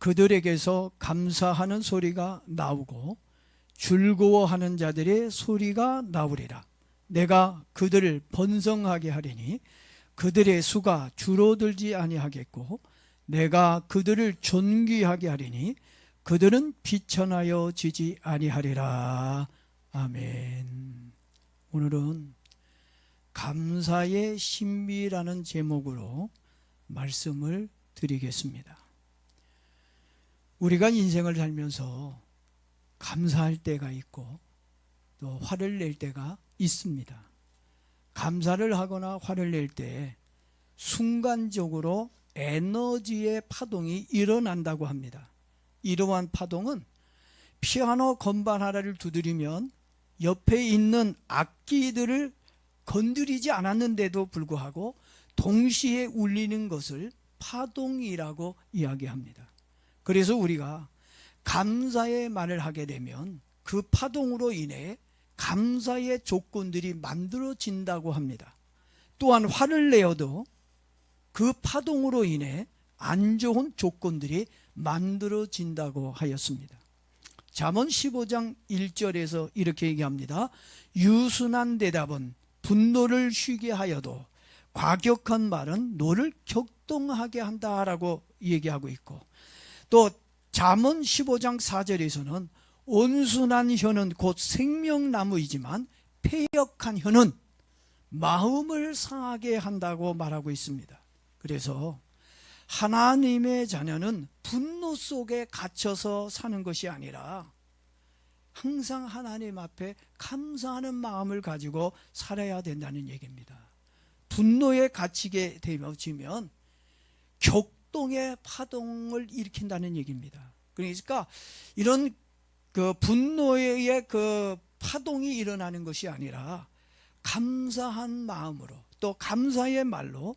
그들에게서 감사하는 소리가 나오고 즐거워하는 자들의 소리가 나오리라. 내가 그들을 번성하게 하리니 그들의 수가 줄어들지 아니하겠고 내가 그들을 존귀하게 하리니 그들은 비천하여 지지 아니하리라. 아멘. 오늘은 감사의 신비라는 제목으로 말씀을 드리겠습니다. 우리가 인생을 살면서 감사할 때가 있고 또 화를 낼 때가 있습니다. 감사를 하거나 화를 낼 때 순간적으로 에너지의 파동이 일어난다고 합니다. 이러한 파동은 피아노 건반 하나를 두드리면 옆에 있는 악기들을 건드리지 않았는데도 불구하고 동시에 울리는 것을 파동이라고 이야기합니다. 그래서 우리가 감사의 말을 하게 되면 그 파동으로 인해 감사의 조건들이 만들어진다고 합니다. 또한 화를 내어도 그 파동으로 인해 안 좋은 조건들이 만들어진다고 하였습니다. 잠언 15장 1절에서 이렇게 얘기합니다. 유순한 대답은 분노를 쉬게 하여도 과격한 말은 너를 격동하게 한다라고 얘기하고 있고, 또 잠언 15장 4절에서는 온순한 혀는 곧 생명나무이지만 패역한 혀는 마음을 상하게 한다고 말하고 있습니다. 그래서 하나님의 자녀는 분노 속에 갇혀서 사는 것이 아니라 항상 하나님 앞에 감사하는 마음을 가지고 살아야 된다는 얘기입니다. 분노에 갇히게 되면 격동의 파동을 일으킨다는 얘기입니다. 그러니까 이런 그 분노의 그 파동이 일어나는 것이 아니라 감사한 마음으로 또 감사의 말로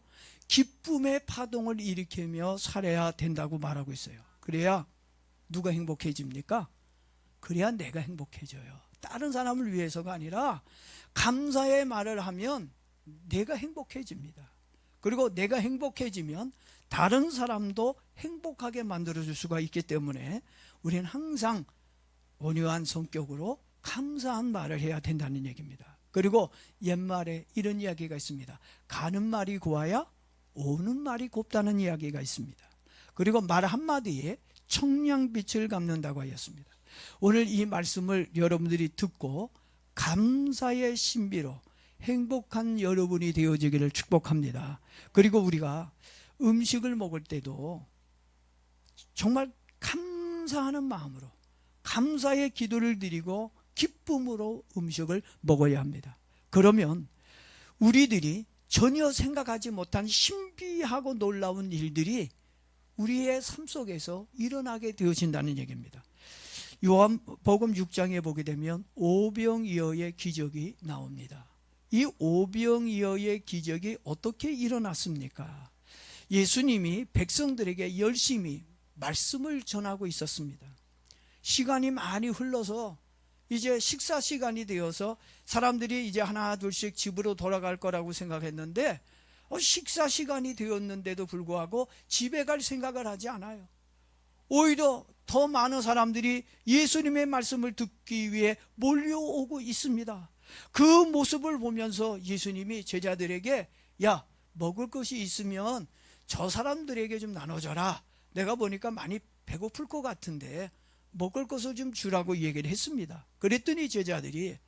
기쁨의 파동을 일으키며 살아야 된다고 말하고 있어요. 그래야 누가 행복해집니까? 그래야 내가 행복해져요. 다른 사람을 위해서가 아니라 감사의 말을 하면 내가 행복해집니다. 그리고 내가 행복해지면 다른 사람도 행복하게 만들어줄 수가 있기 때문에 우리는 항상 온유한 성격으로 감사한 말을 해야 된다는 얘기입니다. 그리고 옛말에 이런 이야기가 있습니다. 가는 말이 고와야 오는 말이 곱다는 이야기가 있습니다. 그리고 말 한마디에 청량빛을 갚는다고 하였습니다. 오늘 이 말씀을 여러분들이 듣고 감사의 신비로 행복한 여러분이 되어지기를 축복합니다. 그리고 우리가 음식을 먹을 때도 정말 감사하는 마음으로 감사의 기도를 드리고 기쁨으로 음식을 먹어야 합니다. 그러면 우리들이 전혀 생각하지 못한 신비하고 놀라운 일들이 우리의 삶 속에서 일어나게 되어진다는 얘기입니다. 요한복음 6장에 보게 되면 오병이어의 기적이 나옵니다. 이 오병이어의 기적이 어떻게 일어났습니까? 예수님이 백성들에게 열심히 말씀을 전하고 있었습니다. 시간이 많이 흘러서 이제 식사 시간이 되어서 사람들이 이제 하나 둘씩 집으로 돌아갈 거라고 생각했는데 식사 시간이 되었는데도 불구하고 집에 갈 생각을 하지 않아요. 오히려 더 많은 사람들이 예수님의 말씀을 듣기 위해 몰려오고 있습니다. 그 모습을 보면서 예수님이 제자들에게 야, 먹을 것이 있으면 저 사람들에게 좀 나눠줘라. 내가 보니까 많이 배고플 것 같은데 먹을 것을 좀 주라고 얘기를 했습니다. 그랬더니 제자들이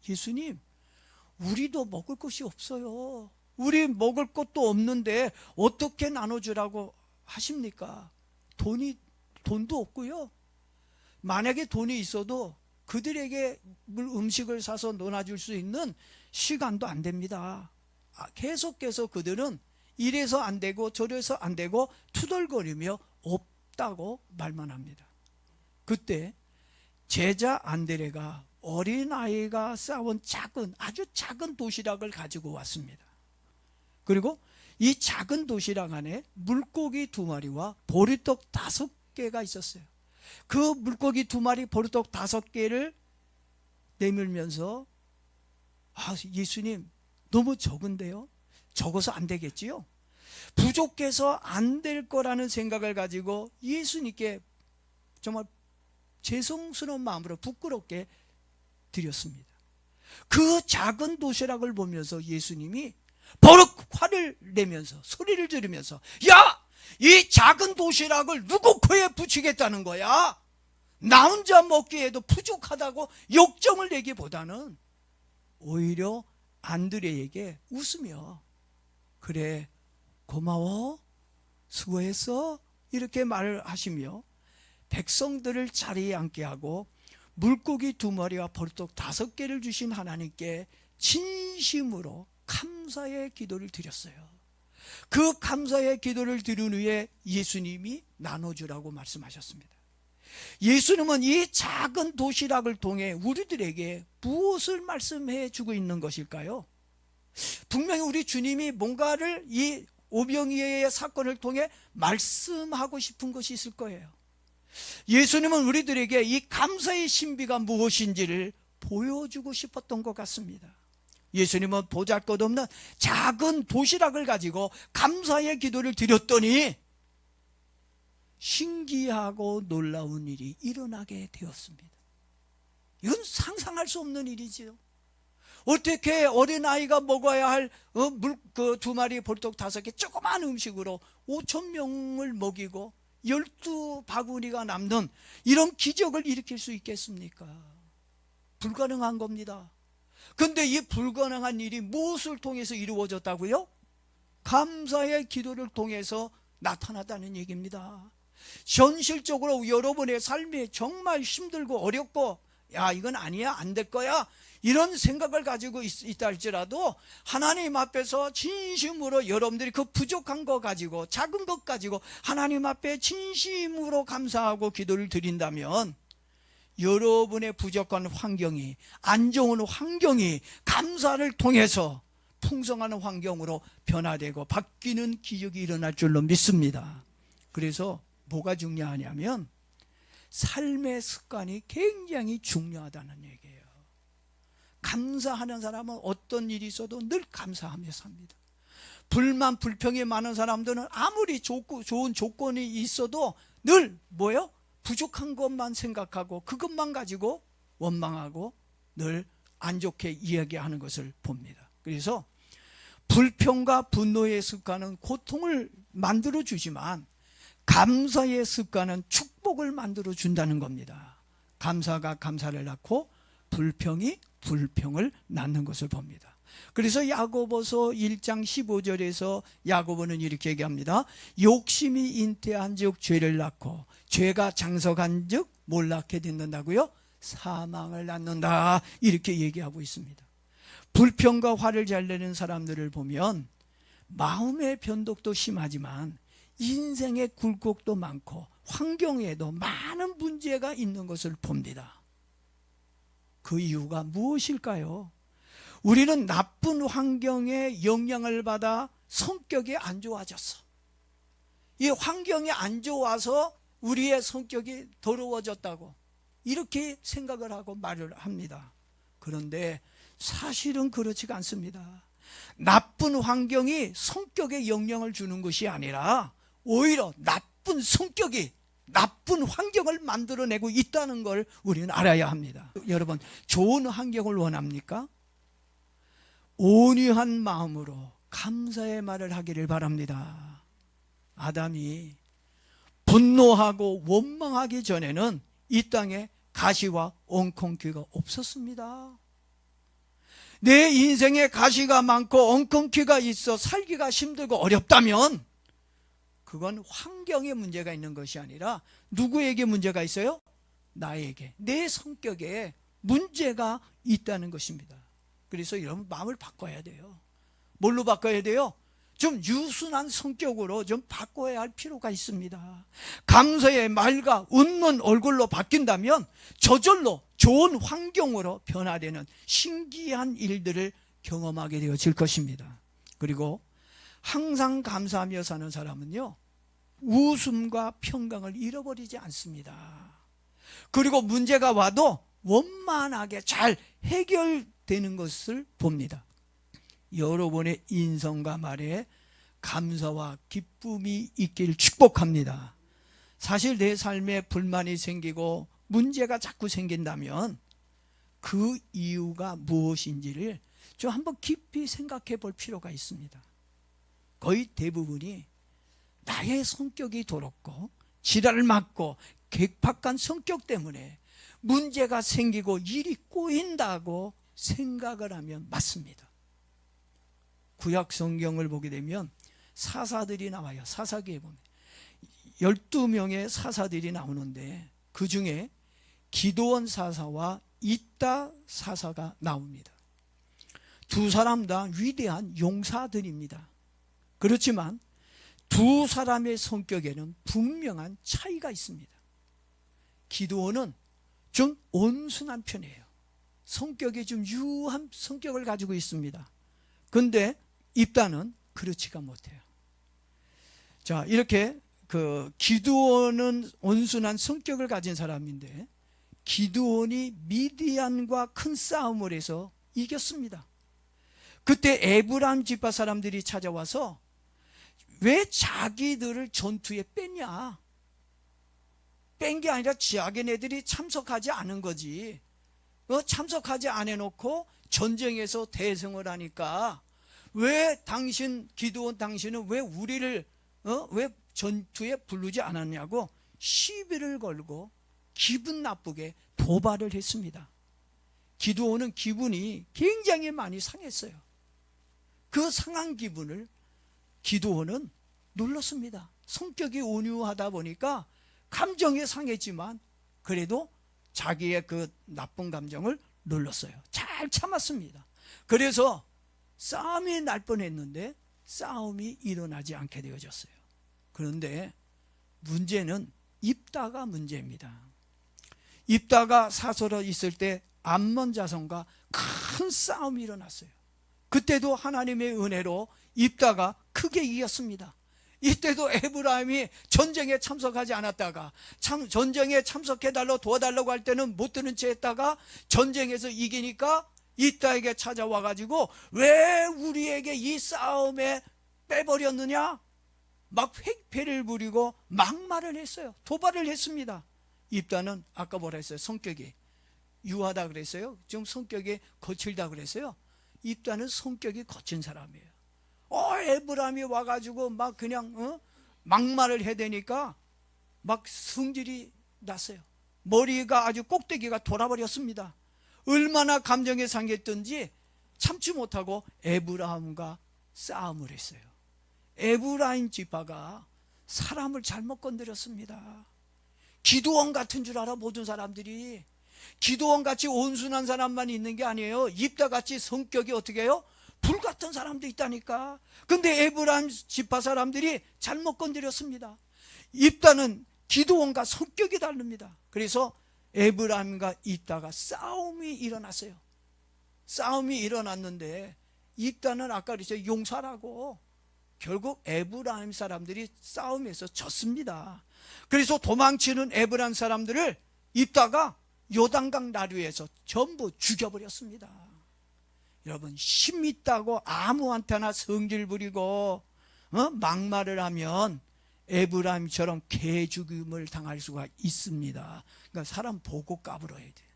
예수님, 우리도 먹을 것이 없어요. 우리 먹을 것도 없는데 어떻게 나눠주라고 하십니까? 돈도 없고요. 만약에 돈이 있어도 그들에게 음식을 사서 나눠줄 수 있는 시간도 안 됩니다. 계속해서 그들은 이래서 안 되고 저래서 안 되고 투덜거리며 없다고 말만 합니다. 그때 제자 안드레가 어린아이가 싸온 아주 작은 도시락을 가지고 왔습니다. 그리고 이 작은 도시락 안에 물고기 2마리와 보리떡 5개가 있었어요. 그 물고기 2마리, 보리떡 5개를 내밀면서 예수님 너무 적은데요? 적어서 안 되겠지요? 부족해서 안 될 거라는 생각을 가지고 예수님께 정말 죄송스러운 마음으로 부끄럽게 드렸습니다. 그 작은 도시락을 보면서 예수님이 버럭 화를 내면서 소리를 지르면서, 야! 이 작은 도시락을 누구 코에 붙이겠다는 거야? 나 혼자 먹기에도 부족하다고 역정을 내기보다는 오히려 안드레에게 웃으며, 그래, 고마워, 수고했어, 이렇게 말을 하시며 백성들을 자리에 앉게 하고 물고기 2마리와 벌떡 5개를 주신 하나님께 진심으로 감사의 기도를 드렸어요. 그 감사의 기도를 드린 후에 예수님이 나눠주라고 말씀하셨습니다. 예수님은 이 작은 도시락을 통해 우리들에게 무엇을 말씀해 주고 있는 것일까요? 분명히 우리 주님이 뭔가를 이 오병이어의 사건을 통해 말씀하고 싶은 것이 있을 거예요. 예수님은 우리들에게 이 감사의 신비가 무엇인지를 보여주고 싶었던 것 같습니다. 예수님은 보잘것없는 작은 도시락을 가지고 감사의 기도를 드렸더니 신기하고 놀라운 일이 일어나게 되었습니다. 이건 상상할 수 없는 일이지요. 어떻게 어린아이가 먹어야 할 그 2마리 벌떡 5개 조그만 음식으로 5,000명을 먹이고 12바구니가 남는 이런 기적을 일으킬 수 있겠습니까? 불가능한 겁니다. 그런데 이 불가능한 일이 무엇을 통해서 이루어졌다고요? 감사의 기도를 통해서 나타났다는 얘기입니다. 현실적으로 여러분의 삶이 정말 힘들고 어렵고, 야, 이건 아니야, 안 될 거야, 이런 생각을 가지고 있다 할지라도 하나님 앞에서 진심으로 여러분들이 그 부족한 거 가지고, 작은 것 가지고 하나님 앞에 진심으로 감사하고 기도를 드린다면 여러분의 부족한 환경이, 안 좋은 환경이 감사를 통해서 풍성한 환경으로 변화되고 바뀌는 기적이 일어날 줄로 믿습니다. 그래서 뭐가 중요하냐면 삶의 습관이 굉장히 중요하다는 얘기예요. 감사하는 사람은 어떤 일이 있어도 늘 감사하며 삽니다. 불만 불평이 많은 사람들은 아무리 좋은 조건이 있어도 늘 뭐예요? 부족한 것만 생각하고 그것만 가지고 원망하고 늘 안 좋게 이야기하는 것을 봅니다. 그래서 불평과 분노의 습관은 고통을 만들어주지만 감사의 습관은 축복을 만들어준다는 겁니다. 감사가 감사를 낳고 불평이 불평을 낳는 것을 봅니다. 그래서 야고보서 1장 15절에서 야고보는 이렇게 얘기합니다. 욕심이 잉태한 즉 죄를 낳고 죄가 장성한 즉 뭘 낳게 된다고요? 사망을 낳는다, 이렇게 얘기하고 있습니다. 불평과 화를 잘 내는 사람들을 보면 마음의 변덕도 심하지만 인생의 굴곡도 많고 환경에도 많은 문제가 있는 것을 봅니다. 그 이유가 무엇일까요? 우리는 나쁜 환경에 영향을 받아 성격이 안 좋아졌어. 이 환경이 안 좋아서 우리의 성격이 더러워졌다고 이렇게 생각을 하고 말을 합니다. 그런데 사실은 그렇지가 않습니다. 나쁜 환경이 성격에 영향을 주는 것이 아니라 오히려 나쁜 성격이 나쁜 환경을 만들어내고 있다는 걸 우리는 알아야 합니다. 여러분, 좋은 환경을 원합니까? 온유한 마음으로 감사의 말을 하기를 바랍니다. 아담이 분노하고 원망하기 전에는 이 땅에 가시와 엉겅퀴가 없었습니다. 내 인생에 가시가 많고 엉겅퀴가 있어 살기가 힘들고 어렵다면 그건 환경에 문제가 있는 것이 아니라 누구에게 문제가 있어요? 나에게, 내 성격에 문제가 있다는 것입니다. 그래서 여러분 마음을 바꿔야 돼요. 뭘로 바꿔야 돼요? 좀 유순한 성격으로 좀 바꿔야 할 필요가 있습니다. 감사의 말과 웃는 얼굴로 바뀐다면 저절로 좋은 환경으로 변화되는 신기한 일들을 경험하게 되어질 것입니다. 그리고 항상 감사하며 사는 사람은요, 웃음과 평강을 잃어버리지 않습니다. 그리고 문제가 와도 원만하게 잘 해결되는 것을 봅니다. 여러분의 인성과 말에 감사와 기쁨이 있길 축복합니다. 사실 내 삶에 불만이 생기고 문제가 자꾸 생긴다면 그 이유가 무엇인지를 좀 한번 깊이 생각해 볼 필요가 있습니다. 거의 대부분이 나의 성격이 더럽고 지랄을 맞고 괴팍한 성격 때문에 문제가 생기고 일이 꼬인다고 생각을 하면 맞습니다. 구약 성경을 보게 되면 사사들이 나와요. 사사기에 보면 12명의 사사들이 나오는데 그 중에 기드온 사사와 이따 사사가 나옵니다. 두 사람 다 위대한 용사들입니다. 그렇지만 두 사람의 성격에는 분명한 차이가 있습니다. 기드온은 좀 온순한 편이에요. 성격이 좀 유한 성격을 가지고 있습니다. 그런데 입다는 그렇지가 못해요. 자, 이렇게 기드온은 온순한 성격을 가진 사람인데 기드온이 미디안과 큰 싸움을 해서 이겼습니다. 그때 에브라임 지파 사람들이 찾아와서 왜 자기들을 전투에 뺐냐? 뺀 게 아니라 자기네들이 참석하지 않은 거지. 참석하지 않아놓고 전쟁에서 대승을 하니까 왜 기드온 당신은 왜 우리를 왜 전투에 부르지 않았냐고 시비를 걸고 기분 나쁘게 도발을 했습니다. 기드온은 기분이 굉장히 많이 상했어요. 그 상한 기분을 기드온은 눌렀습니다. 성격이 온유하다 보니까 감정이 상했지만 그래도 자기의 그 나쁜 감정을 눌렀어요. 잘 참았습니다. 그래서 싸움이 날 뻔했는데 싸움이 일어나지 않게 되어졌어요. 그런데 문제는 입다가 문제입니다. 입다가 사서로 있을 때 암몬 자손과 큰 싸움이 일어났어요. 그때도 하나님의 은혜로 입다가 크게 이겼습니다. 이때도 에브라임이 전쟁에 참석하지 않았다가 전쟁에 참석해달라고 도와달라고 할 때는 못 들은 채 했다가 전쟁에서 이기니까 입다에게 찾아와가지고 왜 우리에게 이 싸움에 빼버렸느냐? 막 획패를 부리고 막말을 했어요. 도발을 했습니다. 입다는 아까 뭐라 했어요? 성격이 유하다 그랬어요? 좀 성격이 거칠다 그랬어요? 입다는 성격이 거친 사람이에요. 에브라임이 와가지고 막 그냥 막말을 해대니까 막 성질이 났어요. 머리가 아주 꼭대기가 돌아버렸습니다. 얼마나 감정에 상했던지 참지 못하고 에브라임과 싸움을 했어요. 에브라임 지파가 사람을 잘못 건드렸습니다. 기드온 같은 줄 알아. 모든 사람들이 기드온 같이 온순한 사람만 있는 게 아니에요. 입다 같이 성격이 어떻게 해요? 불 같은 사람도 있다니까. 근데 에브라임 지파 사람들이 잘못 건드렸습니다. 입다는 기드온과 성격이 다릅니다. 그래서 에브라임과 입다가 싸움이 일어났어요. 싸움이 일어났는데 입다는 아까 그랬어요. 용사라고. 결국 에브라임 사람들이 싸움에서 졌습니다. 그래서 도망치는 에브라임 사람들을 입다가 요단강 나루에서 전부 죽여버렸습니다. 여러분, 힘 있다고 아무한테나 성질 부리고 막말을 하면 에브라임처럼 개 죽임을 당할 수가 있습니다. 그러니까 사람 보고 까불어야 돼요.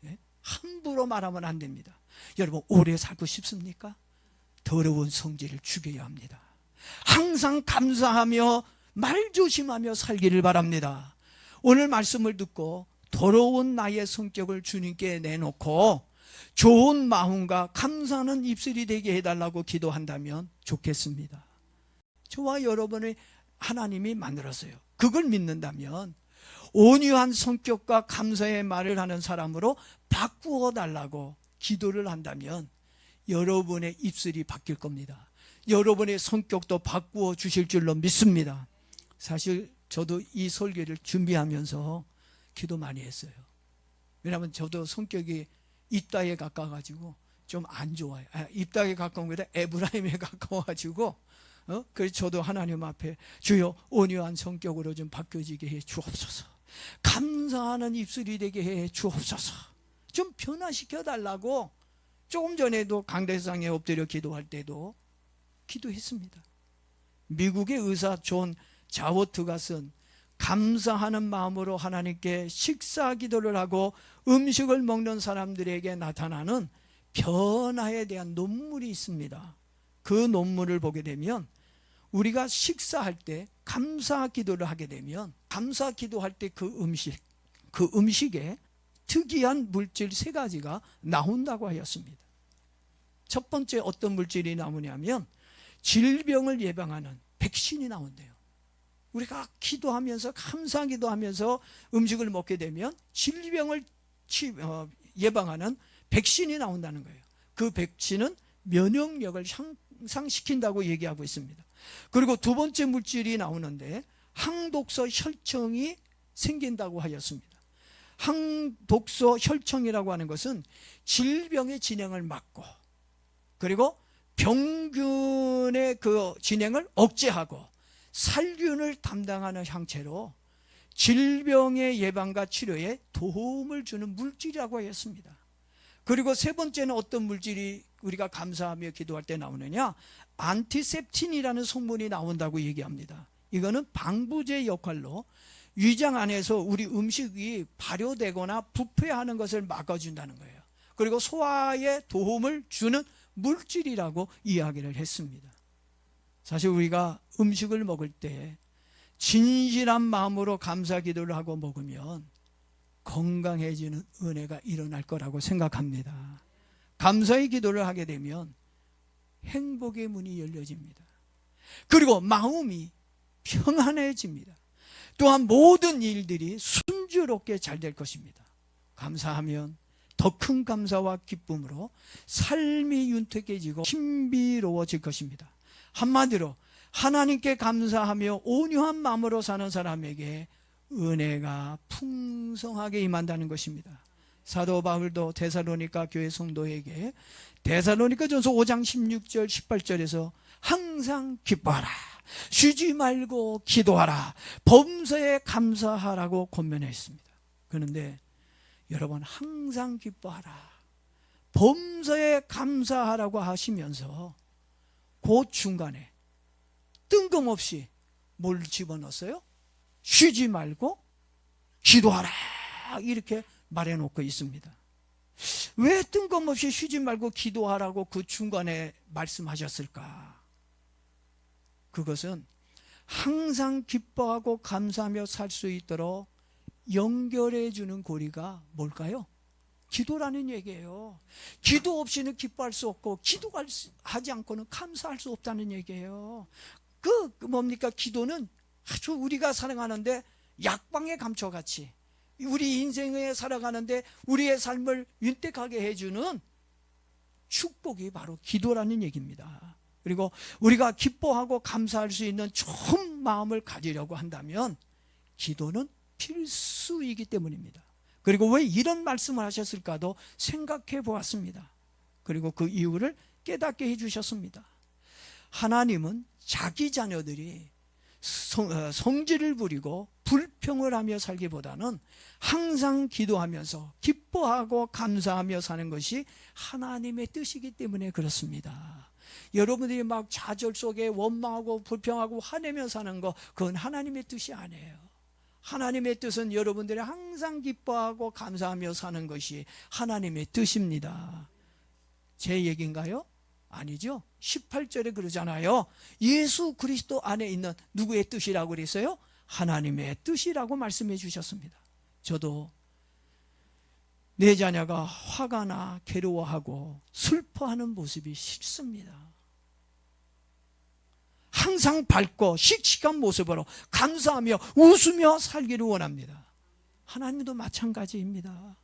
예? 함부로 말하면 안 됩니다. 여러분, 오래 살고 싶습니까? 더러운 성질을 죽여야 합니다. 항상 감사하며 말 조심하며 살기를 바랍니다. 오늘 말씀을 듣고 더러운 나의 성격을 주님께 내놓고 좋은 마음과 감사하는 입술이 되게 해달라고 기도한다면 좋겠습니다. 저와 여러분의 하나님이 만들었어요. 그걸 믿는다면 온유한 성격과 감사의 말을 하는 사람으로 바꾸어 달라고 기도를 한다면 여러분의 입술이 바뀔 겁니다. 여러분의 성격도 바꾸어 주실 줄로 믿습니다. 사실 저도 이 설교를 준비하면서 기도 많이 했어요. 왜냐하면 저도 성격이 입다에 가까워가지고 좀 안 좋아요. 입다에 가까운 것보다 에브라임에 가까워가지고 그래서 저도 하나님 앞에 주여 온유한 성격으로 좀 바뀌어지게 해 주옵소서. 감사하는 입술이 되게 해 주옵소서. 좀 변화시켜 달라고 조금 전에도 강대상에 엎드려 기도할 때도 기도했습니다. 미국의 의사 존 자워트가 쓴 감사하는 마음으로 하나님께 식사 기도를 하고 음식을 먹는 사람들에게 나타나는 변화에 대한 논문이 있습니다. 그 논문을 보게 되면 우리가 식사할 때 감사 기도를 하게 되면 감사 기도할 때 그 음식에 특이한 물질 3가지가 나온다고 하였습니다. 첫 번째 어떤 물질이 나오냐면 질병을 예방하는 백신이 나온대요. 우리가 기도하면서 감사 기도하면서 음식을 먹게 되면 질병을 예방하는 백신이 나온다는 거예요. 그 백신은 면역력을 향상시킨다고 얘기하고 있습니다. 그리고 두 번째 물질이 나오는데 항독소 혈청이 생긴다고 하였습니다. 항독소 혈청이라고 하는 것은 질병의 진행을 막고 그리고 병균의 그 진행을 억제하고 살균을 담당하는 형체로 질병의 예방과 치료에 도움을 주는 물질이라고 했습니다. 그리고 세 번째는 어떤 물질이 우리가 감사하며 기도할 때 나오느냐? 안티셉틴이라는 성분이 나온다고 얘기합니다. 이거는 방부제 역할로 위장 안에서 우리 음식이 발효되거나 부패하는 것을 막아준다는 거예요. 그리고 소화에 도움을 주는 물질이라고 이야기를 했습니다. 사실 우리가 음식을 먹을 때 진실한 마음으로 감사 기도를 하고 먹으면 건강해지는 은혜가 일어날 거라고 생각합니다. 감사의 기도를 하게 되면 행복의 문이 열려집니다. 그리고 마음이 평안해집니다. 또한 모든 일들이 순조롭게 잘 될 것입니다. 감사하면 더 큰 감사와 기쁨으로 삶이 윤택해지고 신비로워질 것입니다. 한마디로 하나님께 감사하며 온유한 마음으로 사는 사람에게 은혜가 풍성하게 임한다는 것입니다. 사도 바울도 데살로니가 교회 성도에게 데살로니가전서 5장 16절 18절에서 항상 기뻐하라, 쉬지 말고 기도하라, 범사에 감사하라고 권면했습니다. 그런데 여러분, 항상 기뻐하라, 범사에 감사하라고 하시면서 그 중간에 뜬금없이 뭘 집어넣었어요? 쉬지 말고 기도하라 이렇게 말해놓고 있습니다. 왜 뜬금없이 쉬지 말고 기도하라고 그 중간에 말씀하셨을까? 그것은 항상 기뻐하고 감사하며 살 수 있도록 연결해 주는 고리가 뭘까요? 기도라는 얘기예요. 기도 없이는 기뻐할 수 없고 기도하지 않고는 감사할 수 없다는 얘기예요. 뭡니까? 기도는 아주 우리가 살아가는데 약방의 감초같이 우리 인생에 살아가는데 우리의 삶을 윤택하게 해주는 축복이 바로 기도라는 얘기입니다. 그리고 우리가 기뻐하고 감사할 수 있는 좋은 마음을 가지려고 한다면 기도는 필수이기 때문입니다. 그리고 왜 이런 말씀을 하셨을까도 생각해 보았습니다. 그리고 그 이유를 깨닫게 해주셨습니다. 하나님은 자기 자녀들이 성질을 부리고 불평을 하며 살기보다는 항상 기도하면서 기뻐하고 감사하며 사는 것이 하나님의 뜻이기 때문에 그렇습니다. 여러분들이 막 좌절 속에 원망하고 불평하고 화내며 사는 거, 그건 하나님의 뜻이 아니에요. 하나님의 뜻은 여러분들이 항상 기뻐하고 감사하며 사는 것이 하나님의 뜻입니다. 제 얘기인가요? 아니죠. 18절에 그러잖아요. 예수 그리스도 안에 있는 누구의 뜻이라고 그랬어요? 하나님의 뜻이라고 말씀해 주셨습니다. 저도 내 자녀가 화가 나 괴로워하고 슬퍼하는 모습이 싫습니다. 항상 밝고 씩씩한 모습으로 감사하며 웃으며 살기를 원합니다. 하나님도 마찬가지입니다.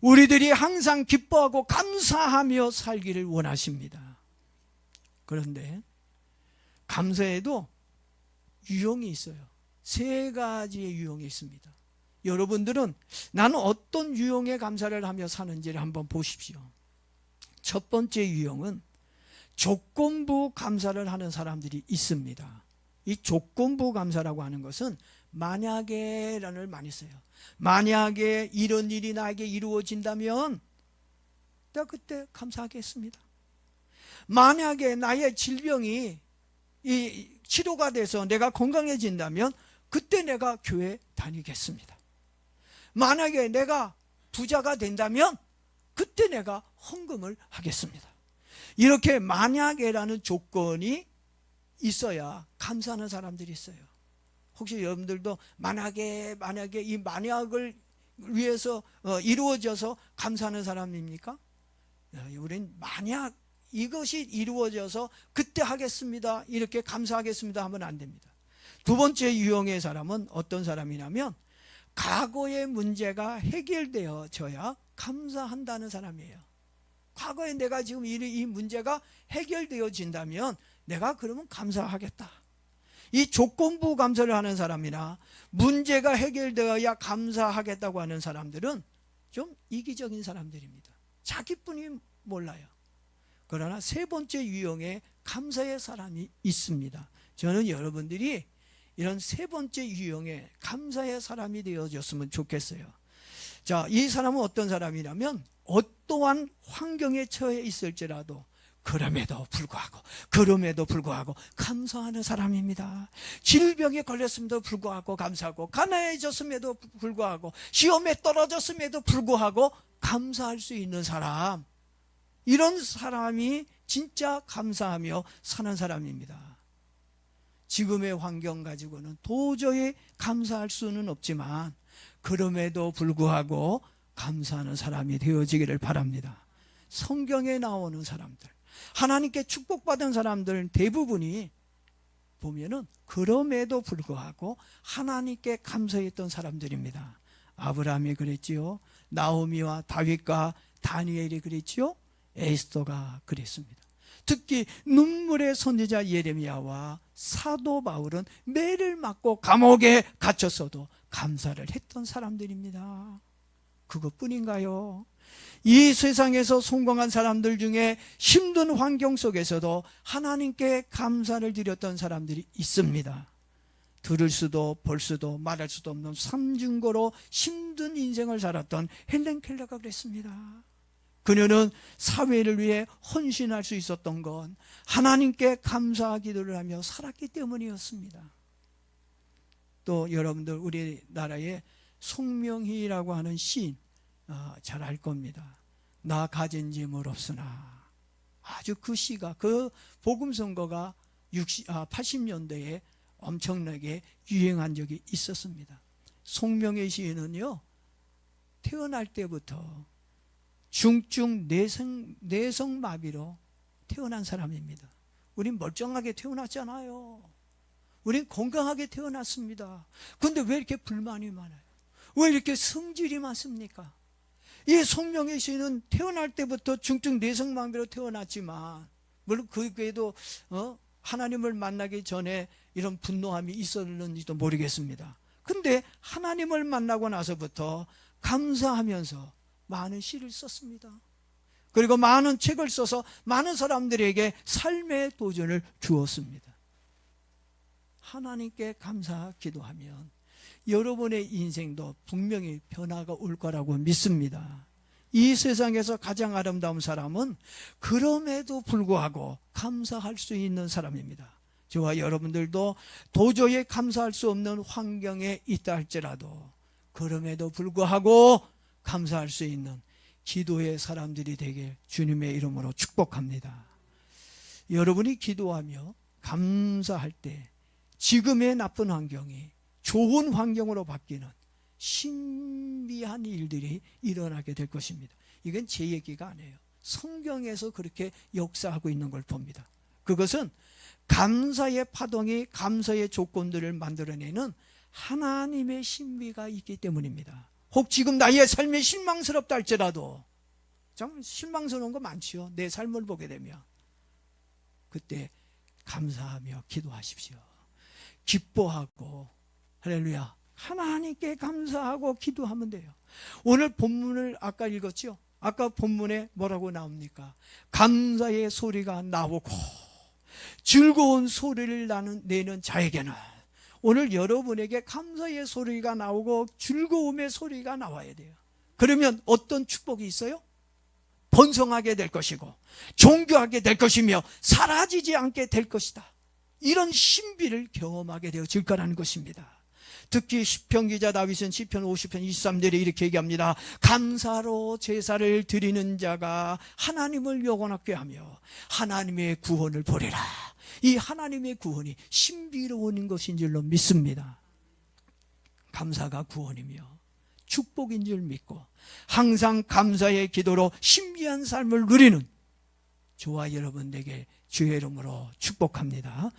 우리들이 항상 기뻐하고 감사하며 살기를 원하십니다. 그런데 감사에도 유형이 있어요. 3가지의 유형이 있습니다. 여러분들은 나는 어떤 유형의 감사를 하며 사는지를 한번 보십시오. 첫 번째 유형은 조건부 감사를 하는 사람들이 있습니다. 이 조건부 감사라고 하는 것은 만약에라는 많이 써요. 만약에 이런 일이 나에게 이루어진다면 내가 그때 감사하겠습니다. 만약에 나의 질병이 치료가 돼서 내가 건강해진다면 그때 내가 교회 다니겠습니다. 만약에 내가 부자가 된다면 그때 내가 헌금을 하겠습니다. 이렇게 만약에라는 조건이 있어야 감사하는 사람들이 있어요. 혹시 여러분들도 만약에 이 만약을 위해서 이루어져서 감사하는 사람입니까? 우린 만약 이것이 이루어져서 그때 하겠습니다, 이렇게 감사하겠습니다 하면 안 됩니다. 두 번째 유형의 사람은 어떤 사람이냐면 과거의 문제가 해결되어져야 감사한다는 사람이에요. 과거에 내가 지금 이 문제가 해결되어진다면 내가 그러면 감사하겠다. 이 조건부 감사를 하는 사람이나 문제가 해결되어야 감사하겠다고 하는 사람들은 좀 이기적인 사람들입니다. 자기뿐이 몰라요. 그러나 세 번째 유형의 감사의 사람이 있습니다. 저는 여러분들이 이런 세 번째 유형의 감사의 사람이 되어줬으면 좋겠어요. 자, 이 사람은 어떤 사람이냐면 어떠한 환경에 처해 있을지라도 그럼에도 불구하고 감사하는 사람입니다. 질병에 걸렸음에도 불구하고 감사하고, 가난해졌음에도 불구하고, 시험에 떨어졌음에도 불구하고 감사할 수 있는 사람, 이런 사람이 진짜 감사하며 사는 사람입니다. 지금의 환경 가지고는 도저히 감사할 수는 없지만 그럼에도 불구하고 감사하는 사람이 되어지기를 바랍니다. 성경에 나오는 사람들, 하나님께 축복받은 사람들 대부분이 보면은 그럼에도 불구하고 하나님께 감사했던 사람들입니다. 아브라함이 그랬지요. 나오미와 다윗과 다니엘이 그랬지요. 에스더가 그랬습니다. 특히 눈물의 선지자 예레미야와 사도 바울은 매를 맞고 감옥에 갇혔어도 감사를 했던 사람들입니다. 그것뿐인가요? 이 세상에서 성공한 사람들 중에 힘든 환경 속에서도 하나님께 감사를 드렸던 사람들이 있습니다. 들을 수도 볼 수도 말할 수도 없는 삼중고로 힘든 인생을 살았던 헬렌 켈러가 그랬습니다. 그녀는 사회를 위해 헌신할 수 있었던 건 하나님께 감사 기도를 하며 살았기 때문이었습니다. 또 여러분들 우리나라에 송명희라고 하는 시인 잘 알 겁니다. 나 가진 재물 없으나, 아주 그 시가, 그 복음선거가 80년대에 엄청나게 유행한 적이 있었습니다. 송명희 시인은요, 태어날 때부터 중증 내성마비로 태어난 사람입니다. 우린 멀쩡하게 태어났잖아요. 우린 건강하게 태어났습니다. 그런데 왜 이렇게 불만이 많아요? 왜 이렇게 성질이 많습니까? 이 송명희 씨는 태어날 때부터 중증 내성마비로 태어났지만, 물론 그에도 하나님을 만나기 전에 이런 분노함이 있었는지도 모르겠습니다. 근데 하나님을 만나고 나서부터 감사하면서 많은 시를 썼습니다. 그리고 많은 책을 써서 많은 사람들에게 삶의 도전을 주었습니다. 하나님께 감사 기도하면 여러분의 인생도 분명히 변화가 올 거라고 믿습니다. 이 세상에서 가장 아름다운 사람은 그럼에도 불구하고 감사할 수 있는 사람입니다. 저와 여러분들도 도저히 감사할 수 없는 환경에 있다 할지라도 그럼에도 불구하고 감사할 수 있는 기도의 사람들이 되길 주님의 이름으로 축복합니다. 여러분이 기도하며 감사할 때 지금의 나쁜 환경이 좋은 환경으로 바뀌는 신비한 일들이 일어나게 될 것입니다. 이건 제 얘기가 아니에요. 성경에서 그렇게 역사하고 있는 걸 봅니다. 그것은 감사의 파동이 감사의 조건들을 만들어내는 하나님의 신비가 있기 때문입니다. 혹 지금 나의 삶이 실망스럽다 할지라도, 참 실망스러운 거 많지요. 내 삶을 보게 되면 그때 감사하며 기도하십시오. 기뻐하고, 할렐루야, 하나님께 감사하고 기도하면 돼요. 오늘 본문을 아까 읽었죠. 아까 본문에 뭐라고 나옵니까? 감사의 소리가 나오고 즐거운 소리를 내는 자에게는, 오늘 여러분에게 감사의 소리가 나오고 즐거움의 소리가 나와야 돼요. 그러면 어떤 축복이 있어요? 번성하게 될 것이고 존귀하게 될 것이며 사라지지 않게 될 것이다. 이런 신비를 경험하게 되어질 거라는 것입니다. 특히 시편 기자 다윗은 시편 50편 23절에 이렇게 얘기합니다. 감사로 제사를 드리는 자가 하나님을 영원하게 하며 하나님의 구원을 보리라. 이 하나님의 구원이 신비로운 것인 줄로 믿습니다. 감사가 구원이며 축복인 줄 믿고 항상 감사의 기도로 신비한 삶을 누리는 저와 여러분 되게 주의 이름으로 축복합니다.